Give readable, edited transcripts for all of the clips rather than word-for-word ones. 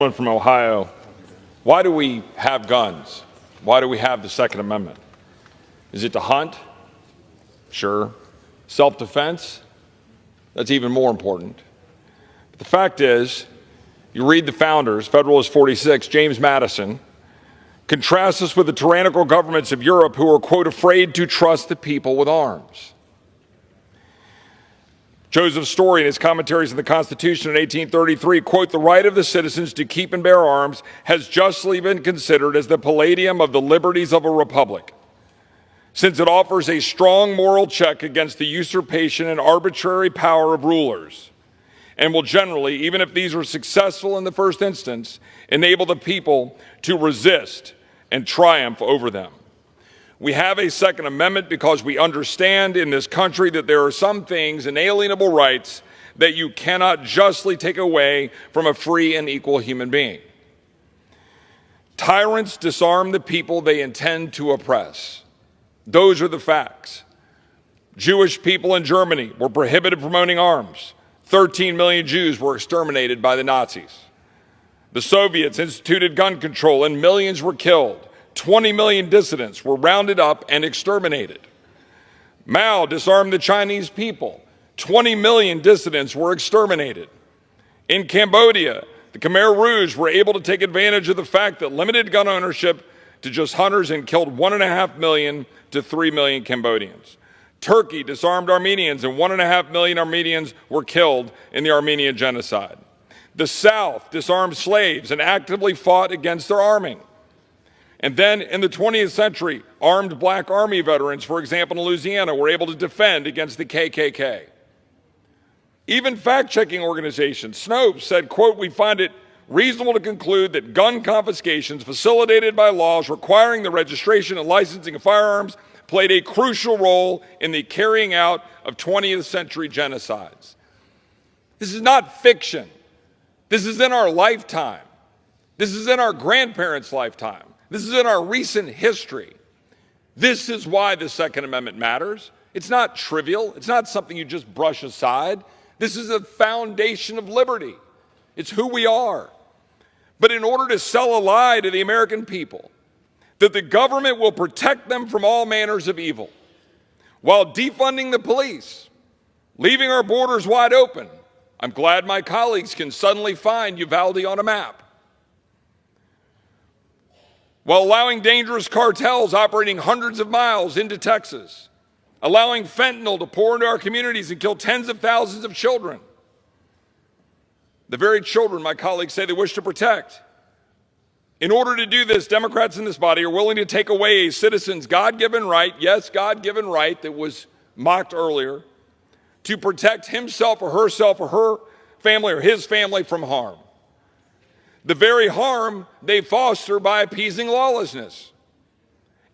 From Ohio, why do we have guns? Why do we have the Second Amendment? Is it to hunt? Sure. Self-defense? That's even more important. But the fact is, you read the founders, Federalist 46, James Madison, contrasts us with the tyrannical governments of Europe who are, quote, afraid to trust the people with arms. Joseph Story, in his commentaries on the Constitution in 1833, quote, the right of the citizens to keep and bear arms has justly been considered as the palladium of the liberties of a republic, since it offers a strong moral check against the usurpation and arbitrary power of rulers, and will generally, even if these are successful in the first instance, enable the people to resist and triumph over them. We have a Second Amendment because we understand in this country that there are some things, inalienable rights, that you cannot justly take away from a free and equal human being. Tyrants disarm the people they intend to oppress. Those are the facts. Jewish people in Germany were prohibited from owning arms. 13 million Jews were exterminated by the Nazis. The Soviets instituted gun control and millions were killed. 20 million dissidents were rounded up and exterminated. Mao disarmed the Chinese people. 20 million dissidents were exterminated. In Cambodia, the Khmer Rouge were able to take advantage of the fact that limited gun ownership to just hunters and killed 1.5 million to 3 million Cambodians. Turkey disarmed Armenians and 1.5 million Armenians were killed in the Armenian genocide. The South disarmed slaves and actively fought against their arming. And then in the 20th century, armed black army veterans, for example, in Louisiana, were able to defend against the KKK. Even fact-checking organization, Snopes, said, quote, we find it reasonable to conclude that gun confiscations facilitated by laws requiring the registration and licensing of firearms played a crucial role in the carrying out of 20th century genocides. This is not fiction. This is in our lifetime. This is in our grandparents' lifetime. This is in our recent history. This is why the Second Amendment matters. It's not trivial. It's not something you just brush aside. This is a foundation of liberty. It's who we are. But in order to sell a lie to the American people, that the government will protect them from all manners of evil, while defunding the police, leaving our borders wide open, I'm glad my colleagues can suddenly find Uvalde on a map, while allowing dangerous cartels operating hundreds of miles into Texas, allowing fentanyl to pour into our communities and kill tens of thousands of children. The very children my colleagues say they wish to protect. In order to do this, Democrats in this body are willing to take away a citizen's God-given right, yes, God-given right that was mocked earlier, to protect himself or herself or her family or his family from harm. The very harm they foster by appeasing lawlessness.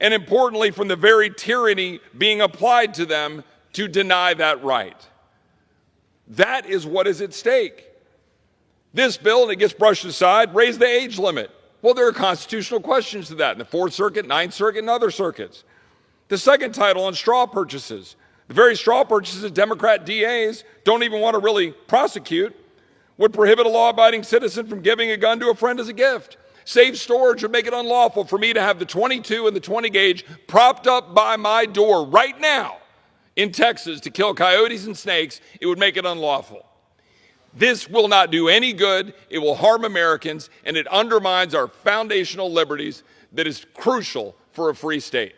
And importantly, from the very tyranny being applied to them to deny that right. That is what is at stake. This bill, and it gets brushed aside, raised the age limit. Well, there are constitutional questions to that in the Fourth Circuit, Ninth Circuit, and other circuits. The second title on straw purchases. The very straw purchases Democrat DAs don't even want to really prosecute would prohibit a law-abiding citizen from giving a gun to a friend as a gift. Safe storage would make it unlawful for me to have the 22 and the 20 gauge propped up by my door right now in Texas to kill coyotes and snakes. It would make it unlawful. This will not do any good. It will harm Americans, and it undermines our foundational liberties that is crucial for a free state.